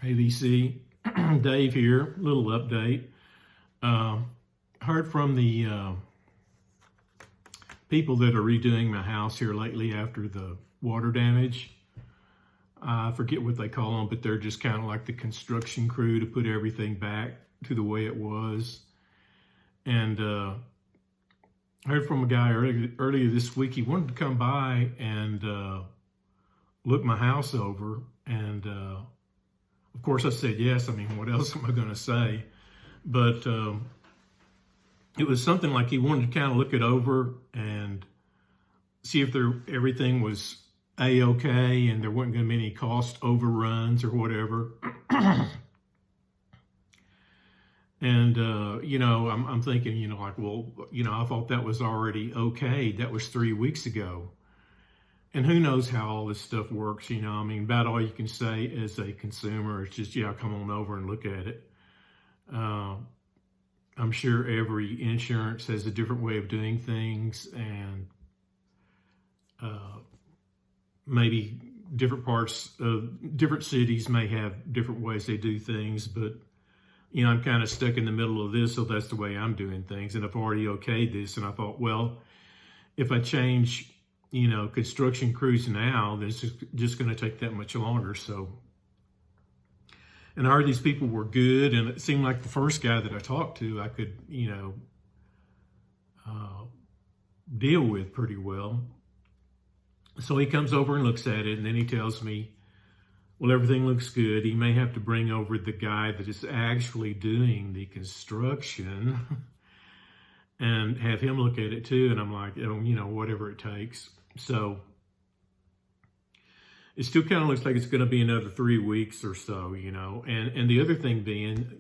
Hey, VC, Dave here. Little update. Uh, Heard from the people that are redoing my house here lately after the water damage. I forget what they call them, but they're just kind of like the construction crew to put everything back to the way it was. And I heard from a guy earlier this week. He wanted to come by and look my house over. And of course, I said yes. I mean, what else am I going to say? But it was something like he wanted to kind of look it over and see if everything was a-okay and there weren't going to be any cost overruns or whatever. And I'm thinking, like, well, I thought that was already okay. That was 3 weeks ago. And who knows how all this stuff works, I mean, about all you can say as a consumer is just, yeah, come on over and look at it. I'm sure every insurance has a different way of doing things, and maybe different cities may have different ways they do things, but I'm kind of stuck in the middle of this, so that's the way I'm doing things. And I've already okayed this, and I thought, well, if I change, construction crews now, then it's just going to take that much longer. So, and I heard these people were good, and it seemed like the first guy that I talked to, I could, deal with pretty well. So he comes over and looks at it, and then he tells me, well, everything looks good. He may have to bring over the guy that is actually doing the construction and have him look at it too. And I'm like, whatever it takes. So it still kind of looks like it's going to be another 3 weeks or so, And the other thing being,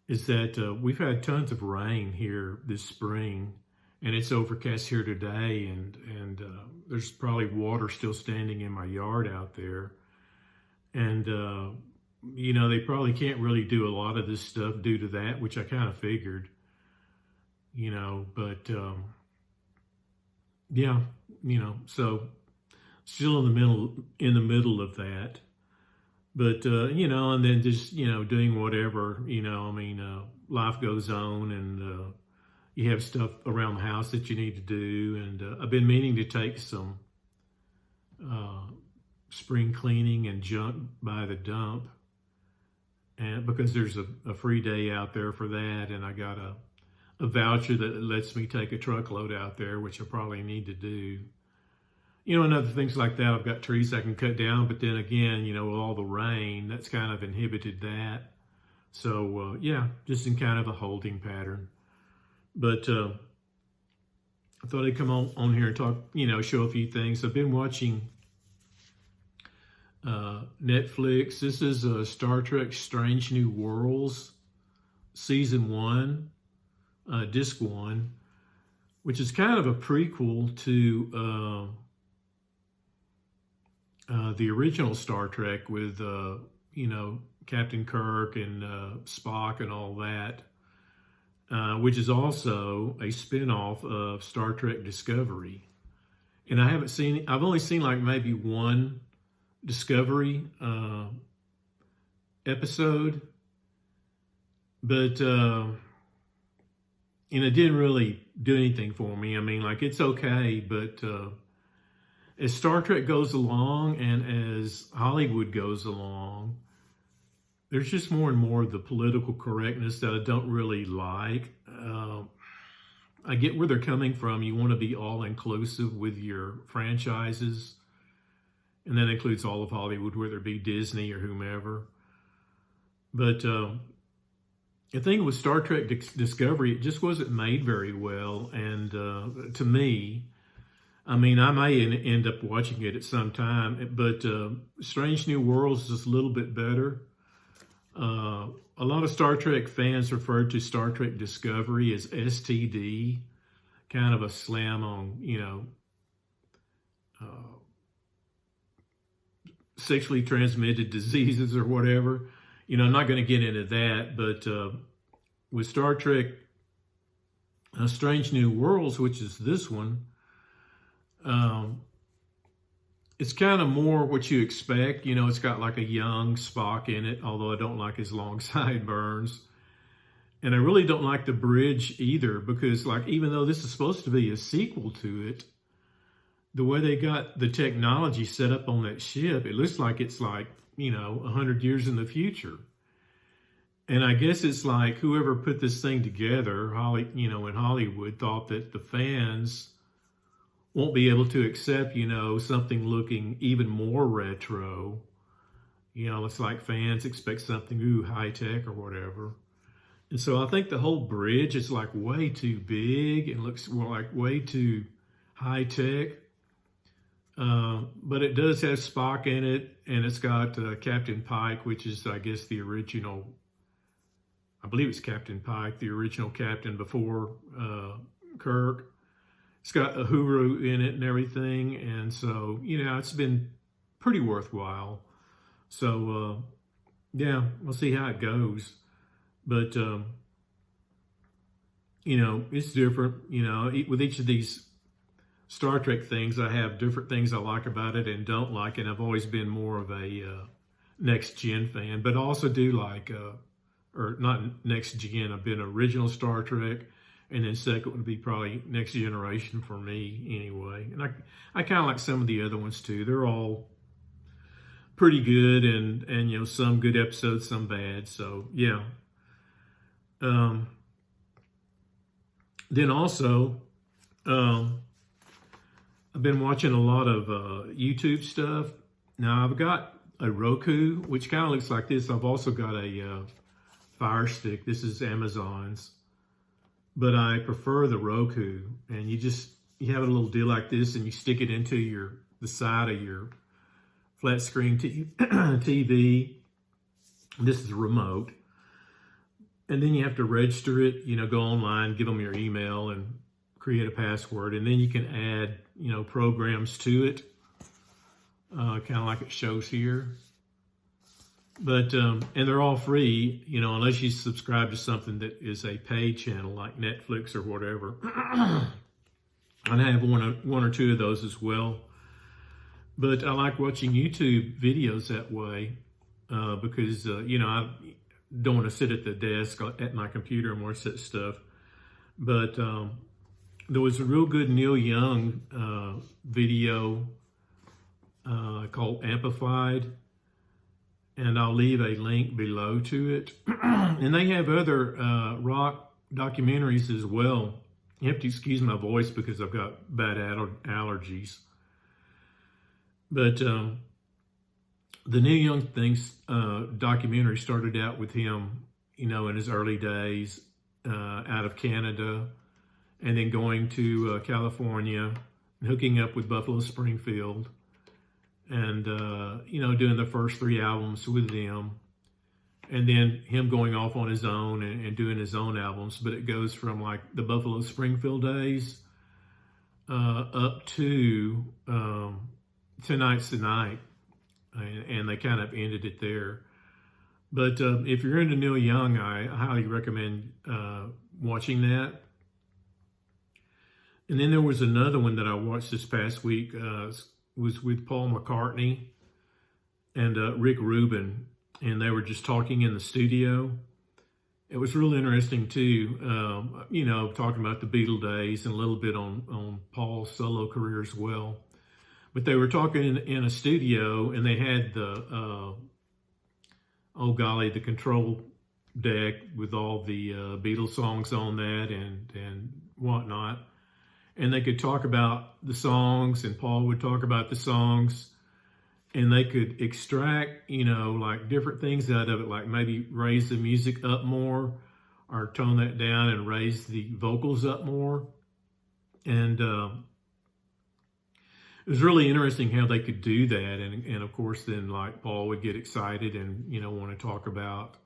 is that we've had tons of rain here this spring, and it's overcast here today, and there's probably water still standing in my yard out there. And, they probably can't really do a lot of this stuff due to that, which I kind of figured, but, yeah, so still in the middle of that, but, and then just, doing whatever, life goes on, and, you have stuff around the house that you need to do. And, I've been meaning to take some, spring cleaning and junk by the dump, and because there's a free day out there for that, and I got a voucher that lets me take a truckload out there, which I probably need to do. And other things like that. I've got trees I can cut down, but then again, with all the rain, that's kind of inhibited that. So yeah, just in kind of a holding pattern. But I thought I'd come on here and talk, show a few things. I've been watching Netflix. This is Star Trek Strange New Worlds, Season 1, Disc 1, which is kind of a prequel to the original Star Trek with, Captain Kirk and Spock and all that, which is also a spinoff of Star Trek Discovery. And I've only seen like maybe one Discovery episode, but and it didn't really do anything for me. I mean, like, it's okay, but as Star Trek goes along and as Hollywood goes along, there's just more and more of the political correctness that I don't really like. I get where they're coming from. You want to be all inclusive with your franchises, and that includes all of Hollywood, whether it be Disney or whomever. But the thing with Star Trek Discovery, it just wasn't made very well. And to me, I mean, I may end up watching it at some time, but Strange New Worlds is a little bit better. A lot of Star Trek fans referred to Star Trek Discovery as STD, kind of a slam on, sexually transmitted diseases or whatever. I'm not going to get into that, but with Star Trek Strange New Worlds, which is this one, it's kind of more what you expect. You know, it's got like a young Spock in it, although I don't like his long sideburns. And I really don't like the bridge either, because like, even though this is supposed to be a sequel to it, the way they got the technology set up on that ship, it looks like it's like, 100 years in the future. And I guess it's like whoever put this thing together, in Hollywood, thought that the fans won't be able to accept, something looking even more retro. It's like fans expect something, high tech or whatever. And so I think the whole bridge is like way too big and looks more like way too high tech. But it does have Spock in it, and it's got Captain Pike, which is, I guess, the original. I believe it's Captain Pike, the original captain before Kirk. It's got Uhuru in it and everything, and so it's been pretty worthwhile. So yeah, we'll see how it goes. But it's different. With each of these Star Trek things, I have different things I like about it and don't like, and I've always been more of a next gen fan, but I also do like, or not next gen, I've been original Star Trek, and then second would be probably Next Generation for me anyway. And I kind of like some of the other ones too. They're all pretty good, and some good episodes, some bad. So yeah. Then also, I've been watching a lot of YouTube stuff. Now I've got a Roku, which kind of looks like this. I've also got a Fire Stick. This is Amazon's, but I prefer the Roku. And you have a little deal like this, and you stick it into the side of your flat screen TV. This is a remote, and then you have to register it. Go online, give them your email, and create a password, and then you can add programs to it, kind of like it shows here. But and they're all free, unless you subscribe to something that is a paid channel like Netflix or whatever. And I have one or two of those as well. But I like watching YouTube videos that way, because I don't want to sit at the desk at my computer and watch that stuff. But there was a real good Neil Young video called Amplified, and I'll leave a link below to it. And they have other rock documentaries as well. You have to excuse my voice because I've got bad allergies. But the Neil Young things documentary started out with him, in his early days out of Canada, and then going to California, and hooking up with Buffalo Springfield, and doing the first 3 albums with them, and then him going off on his own and doing his own albums. But it goes from like the Buffalo Springfield days up to Tonight's the Night, and they kind of ended it there. But if you're into Neil Young, I highly recommend watching that. And then there was another one that I watched this past week, was with Paul McCartney and Rick Rubin, and they were just talking in the studio. It was really interesting too, talking about the Beatle days and a little bit on Paul's solo career as well. But they were talking in a studio, and they had the, the control deck with all the Beatles songs on that and whatnot. And they could talk about the songs, and Paul would talk about the songs, and they could extract, like different things out of it, like maybe raise the music up more or tone that down and raise the vocals up more. And it was really interesting how they could do that. And of course, then like Paul would get excited and, want to talk about,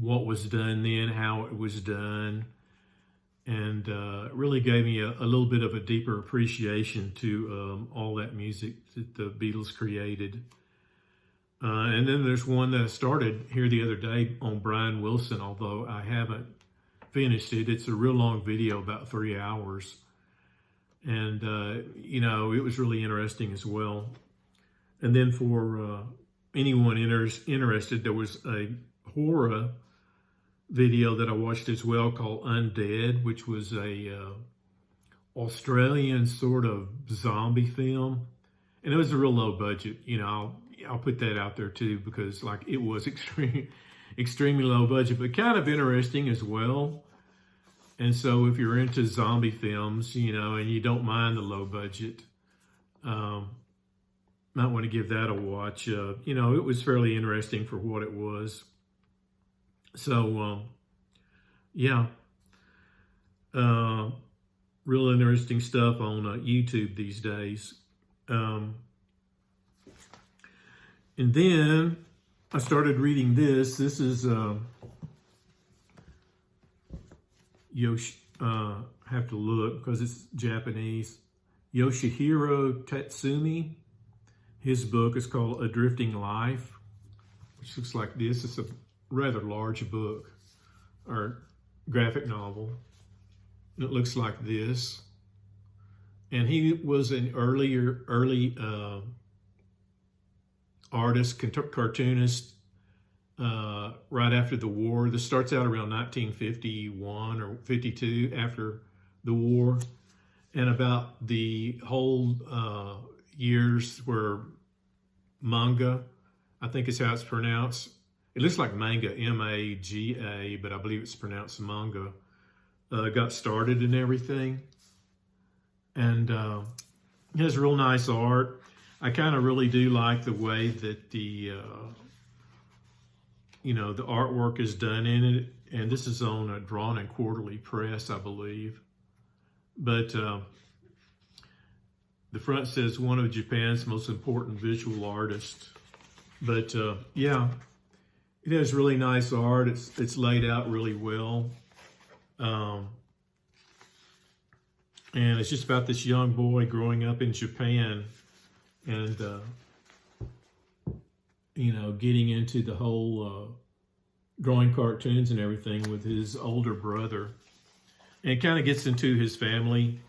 what was done then, how it was done. And it really gave me a little bit of a deeper appreciation to all that music that the Beatles created. And then there's one that I started here the other day on Brian Wilson, although I haven't finished it. It's a real long video, about 3 hours. And, it was really interesting as well. And then for anyone interested, there was a horror video that I watched as well called Undead, which was a Australian sort of zombie film. And it was a real low budget. I'll put that out there too, because like it was extremely low budget, but kind of interesting as well. And so if you're into zombie films, and you don't mind the low budget, might want to give that a watch. It was fairly interesting for what it was. So, yeah, real interesting stuff on YouTube these days. And then I started reading this. This is have to look because it's Japanese. Yoshihiro Tatsumi. His book is called A Drifting Life, which looks like this. It's a rather large book or graphic novel. And it looks like this. And he was an early artist, cartoonist, right after the war. This starts out around 1951 or 52 after the war. And about the whole years where manga, I think is how it's pronounced. It looks like manga, M-A-G-A, but I believe it's pronounced manga, got started and everything. And it has real nice art. I kind of really do like the way that the artwork is done in it. And this is on a Drawn and Quarterly Press, I believe. But the front says one of Japan's most important visual artists. But yeah, it has really nice art. It's laid out really well. And it's just about this young boy growing up in Japan and, getting into the whole drawing cartoons and everything with his older brother. And it kind of gets into his family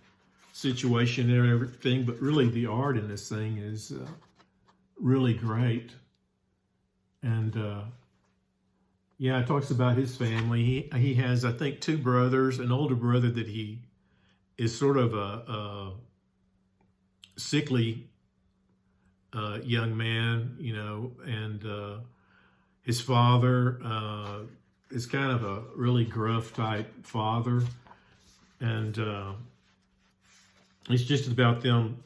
situation and everything, but really the art in this thing is really great. And yeah, it talks about his family. He has, I think, two brothers, an older brother that he is sort of a sickly young man, and his father is kind of a really gruff type father. And it's just about them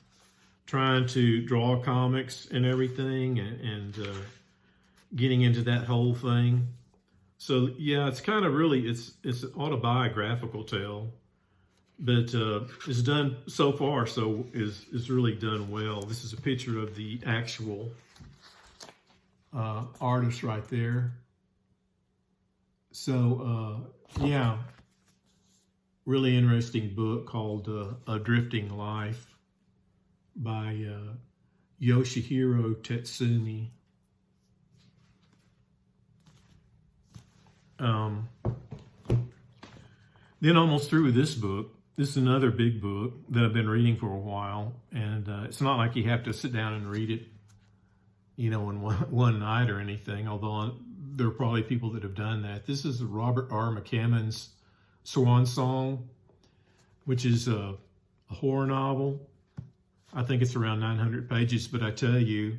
trying to draw comics and everything and getting into that whole thing. So yeah, it's kind of really, it's an autobiographical tale, but it's done so far, so is really done well. This is a picture of the actual artist right there. So yeah, really interesting book called A Drifting Life by Yoshihiro Tatsumi. Then almost through with this book. This is another big book that I've been reading for a while, and it's not like you have to sit down and read it, in one night or anything, although there are probably people that have done that. This is Robert R. McCammon's Swan Song, which is a horror novel. I think it's around 900 pages, but I tell you,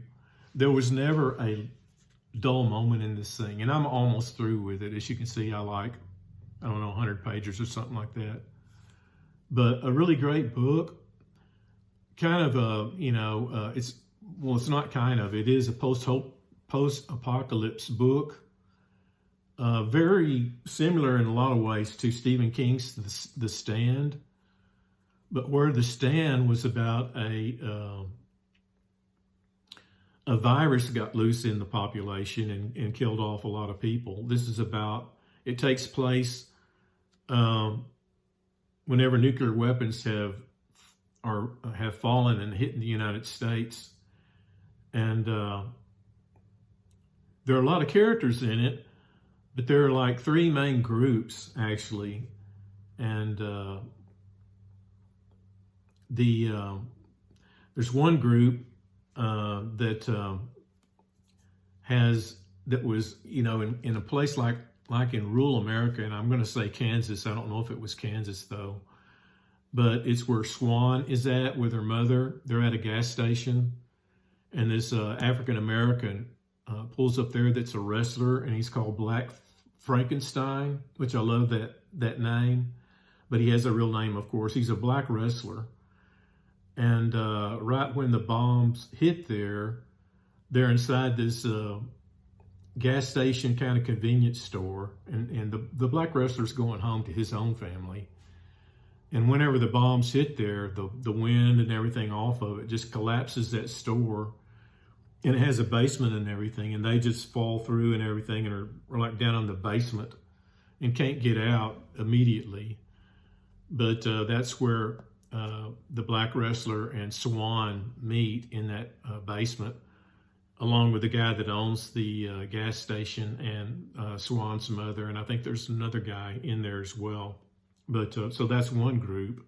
there was never a dull moment in this thing, and I'm almost through with it. As you can see, I like, 100 pages or something like that. But a really great book, kind of it's not kind of, it is a post-apocalypse book. Very similar in a lot of ways to Stephen King's The Stand, but where The Stand was about a virus got loose in the population and killed off a lot of people. This is about, it takes place whenever nuclear weapons have fallen and hit the United States. And there are a lot of characters in it, but there are like three main groups, actually. And the there's one group that that was, in a place like in rural America, and I'm going to say Kansas. I don't know if it was Kansas though, but it's where Swan is at with her mother. They're at a gas station, and this African American pulls up there that's a wrestler, and he's called Black Frankenstein, which I love that name. But he has a real name, of course. He's a black wrestler. And right when the bombs hit there, they're inside this gas station kind of convenience store, and the black wrestler's going home to his own family. And whenever the bombs hit there, the wind and everything off of it just collapses that store, and it has a basement and everything, and they just fall through and everything, and are like down in the basement and can't get out immediately. But that's where the black wrestler and Swan meet, in that basement, along with the guy that owns the gas station and Swan's mother. And I think there's another guy in there as well. But so that's one group.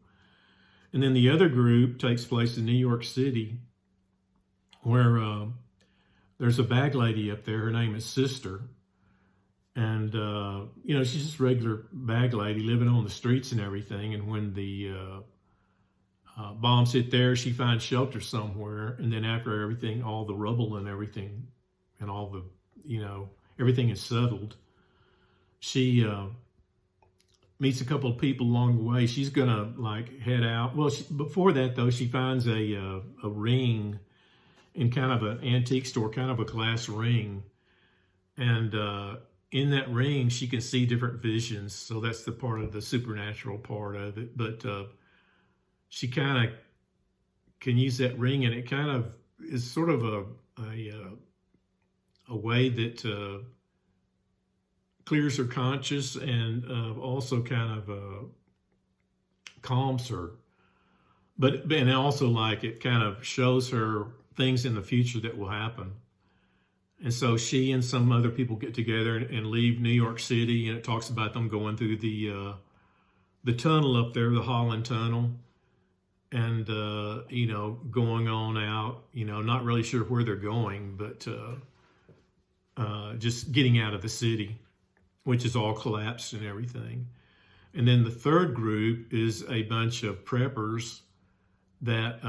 And then the other group takes place in New York City, where there's a bag lady up there. Her name is Sister. And, she's just a regular bag lady living on the streets and everything. And when the bombs hit there, she finds shelter somewhere. And then after everything, all the rubble and everything, and all the, everything is settled, she meets a couple of people along the way. She's going to head out. Well, before that though, she finds a ring in kind of an antique store, kind of a glass ring. And, in that ring, she can see different visions. So that's the part of the supernatural part of it. But she kind of can use that ring, and it kind of is sort of a way that clears her conscience, and also kind of calms her. And also it kind of shows her things in the future that will happen. And so she and some other people get together and leave New York City, and it talks about them going through the tunnel up there, the Holland Tunnel, and going on out. Not really sure where they're going, but just getting out of the city, which is all collapsed and everything. And then the third group is a bunch of preppers that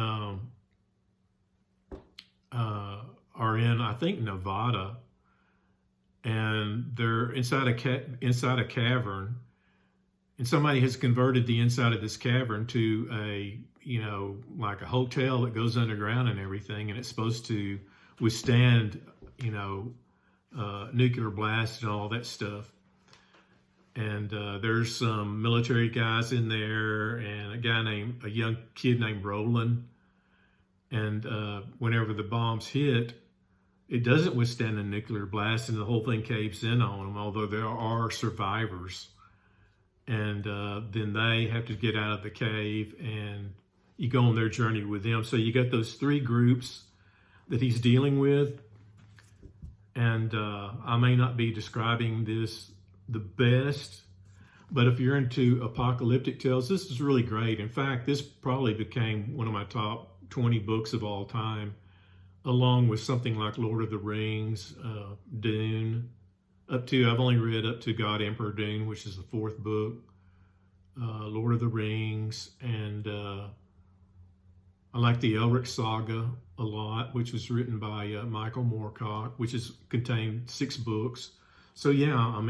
are in, I think, Nevada, and they're inside a cavern, and somebody has converted the inside of this cavern to a hotel that goes underground and everything, and it's supposed to withstand nuclear blast and all that stuff. And there's some military guys in there, and a young kid named Roland. And whenever the bombs hit, it doesn't withstand a nuclear blast, and the whole thing caves in on them, although there are survivors. And then they have to get out of the cave, and you go on their journey with them. So you got those three groups that he's dealing with. And I may not be describing this the best, but if you're into apocalyptic tales, this is really great. In fact, this probably became one of my top 20 books of all time, along with something like Lord of the Rings, Dune, I've only read up to God Emperor Dune, which is the fourth book, Lord of the Rings, and I like the Elric Saga a lot, which was written by Michael Moorcock, which contained 6 books. So yeah,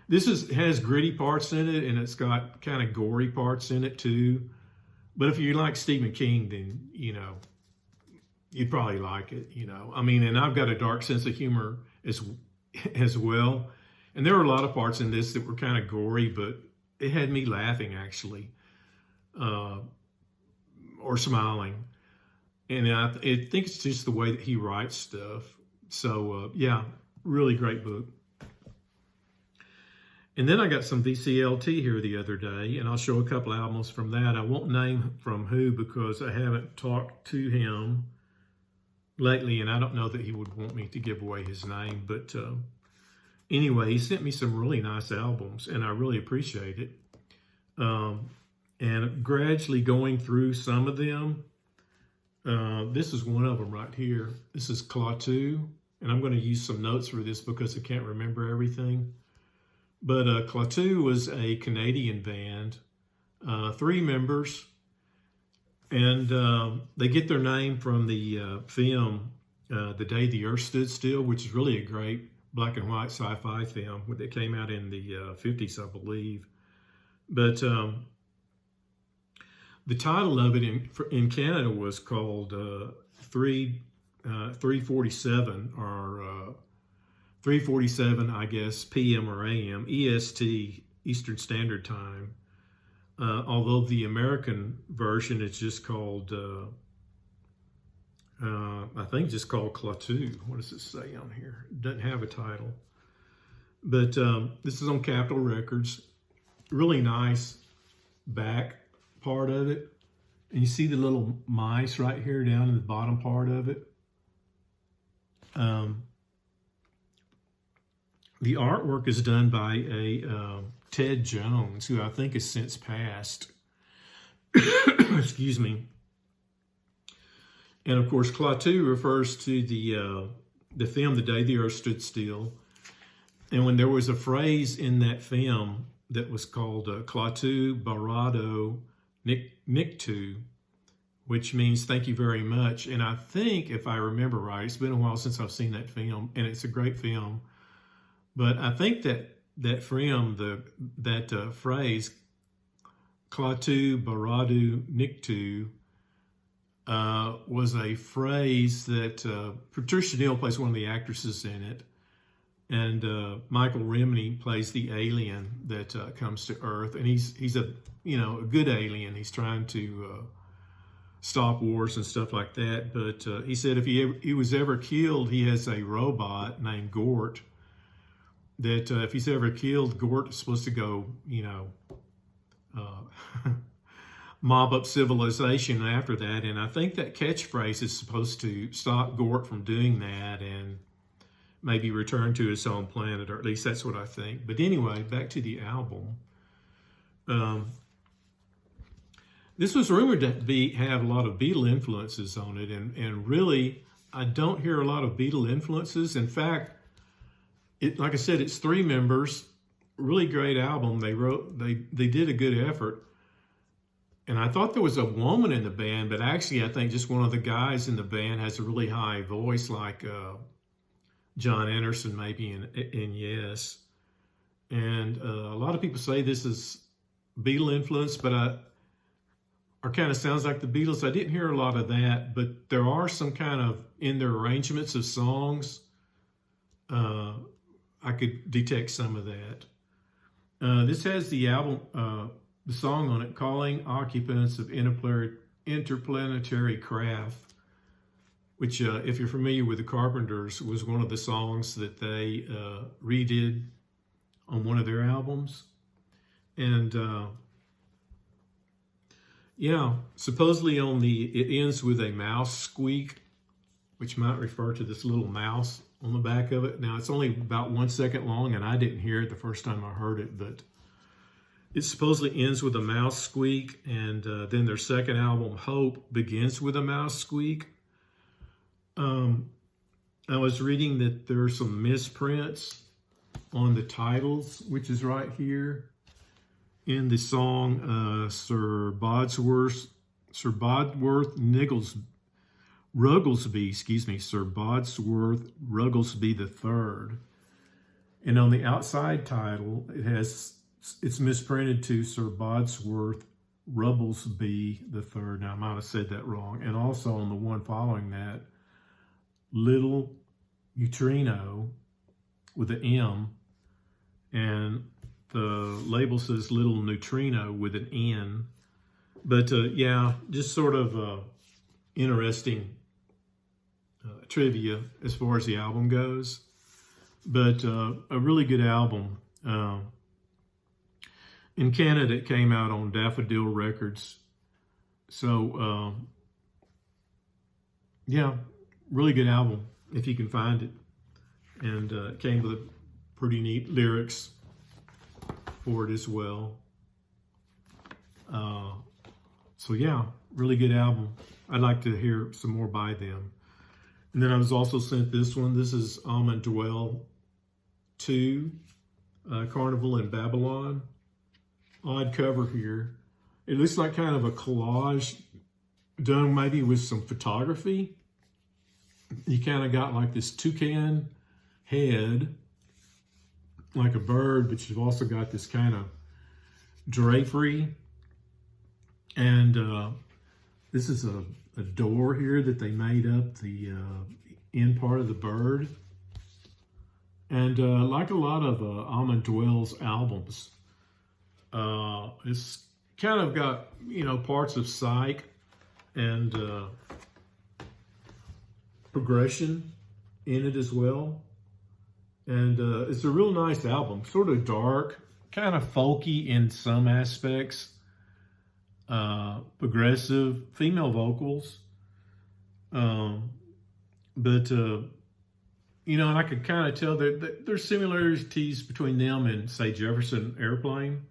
this has gritty parts in it, and it's got kind of gory parts in it too. But if you like Stephen King, then you'd probably like it, and I've got a dark sense of humor as well. And there were a lot of parts in this that were kind of gory, but it had me laughing actually, or smiling. And I think it's just the way that he writes stuff. So yeah, really great book. And then I got some VCLT here the other day, and I'll show a couple albums from that. I won't name from who because I haven't talked to him lately, and I don't know that he would want me to give away his name. But anyway, he sent me some really nice albums, and I really appreciate it. And gradually going through some of them, this is one of them right here. This is Plateau, and I'm going to use some notes for this because I can't remember everything. But Plateau was a Canadian band, 3 members, and they get their name from the film The Day the Earth Stood Still, which is really a great black and white sci-fi film that came out in the 50s, I believe. But the title of it in Canada was called 347 or 347, I guess, PM or AM, EST, Eastern Standard Time. Although the American version is just called, I think just called Plateau. What does it say on here? It doesn't have a title. But this is on Capitol Records. Really nice back part of it. And you see the little mice right here down in the bottom part of it. The artwork is done by a Ted Jones, who I think has since passed. Excuse me. And of course, Plateau refers to the film The Day the Earth Stood Still. And when there was a phrase in that film that was called Plateau Barado Nictu, which means thank you very much. And I think, if I remember right, it's been a while since I've seen that film, and it's a great film. But I think that film, that phrase, Plateau Barado Nictu, was a phrase that Patricia Neal plays one of the actresses in it, and Michael Remini plays the alien that comes to Earth, and he's a good alien. He's trying to stop wars and stuff like that. But he said if he was ever killed, he has a robot named Gort. That if he's ever killed, Gort is supposed to go, mob up civilization after that. And I think that catchphrase is supposed to stop Gort from doing that and maybe return to his own planet, or at least that's what I think. But anyway, back to the album. This was rumored to have a lot of Beatle influences on it, and really, I don't hear a lot of Beatle influences. In fact, like I said, it's 3 members, really great album. They did a good effort. And I thought there was a woman in the band, but actually I think just one of the guys in the band has a really high voice, like John Anderson maybe in Yes. And a lot of people say this is Beatle influence, but or kind of sounds like the Beatles. I didn't hear a lot of that, but there are some kind of, in their arrangements of songs, I could detect some of that. This has the album, the song on it, Calling Occupants of Interplanetary Craft, which, if you're familiar with the Carpenters, was one of the songs that they redid on one of their albums. And supposedly it ends with a mouse squeak, which might refer to this little mouse on the back of it. Now, it's only about 1 second long, and I didn't hear it the first time I heard it, but it supposedly ends with a mouse squeak, and then their second album, Hope, begins with a mouse squeak. I was reading that there are some misprints on the titles, which is right here in the song Sir Bodsworth Rugglesby, Sir Bodsworth Rugglesby III. And on the outside title, it's misprinted to Sir Bodsworth Rubblesby III. Now, I might have said that wrong. And also on the one following that, Little Neutrino with an M, and the label says Little Neutrino with an N. But just sort of interesting trivia as far as the album goes. But a really good album. In Canada, it came out on Daffodil Records. So, really good album, if you can find it. And it came with pretty neat lyrics for it as well. Uh, so yeah, really good album. I'd like to hear some more by them. And then I was also sent this one. This is Almond Dwell 2, Carnival in Babylon. Odd cover here. It looks like kind of a collage done maybe with some photography. You kind of got like this toucan head, like a bird, but you've also got this kind of drapery. And this is a door here that they made up the end part of the bird. And like a lot of Almond Dwell's albums, it's kind of got, you know, parts of psych and progression in it as well. And it's a real nice album, sort of dark, kind of folky in some aspects, progressive, female vocals. But you know, and I could kind of tell that there's similarities between them and, say, Jefferson Airplane.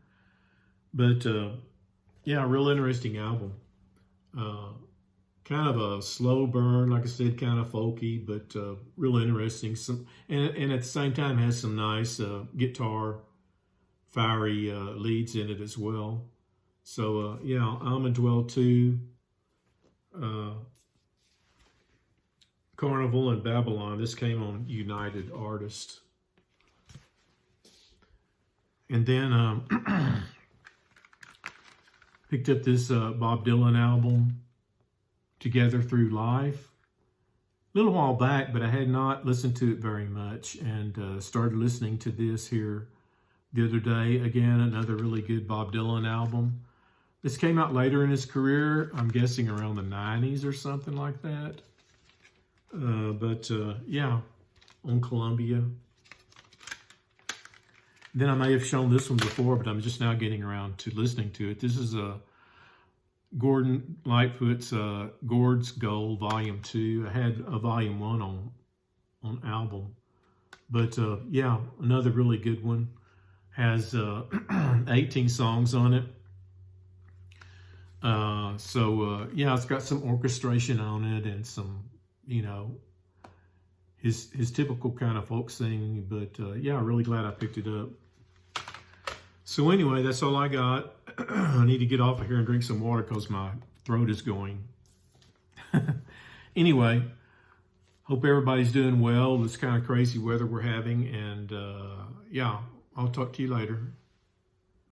But yeah, real interesting album. Kind of a slow burn, like I said, kind of folky, but real interesting. And at the same time has some nice guitar, fiery leads in it as well. So yeah, Almond Dwell 2, Carnival in Babylon. This came on United Artists. And then picked up this Bob Dylan album, Together Through Life, a little while back, but I had not listened to it very much, and started listening to this here the other day. Again, another really good Bob Dylan album. This came out later in his career, I'm guessing around the 90s or something like that. But yeah, on Columbia. Then I may have shown this one before, but I'm just now getting around to listening to it. This is Gordon Lightfoot's Gord's Gold Volume 2. I had a Volume 1 on album. But yeah, another really good one. Has 18 songs on it. So yeah, it's got some orchestration on it and some, you know, his typical kind of folk singing. But yeah, really glad I picked it up. So anyway, that's all I got. I need to get off of here and drink some water because my throat is going. Anyway, hope everybody's doing well. This kind of crazy weather we're having. And yeah, I'll talk to you later.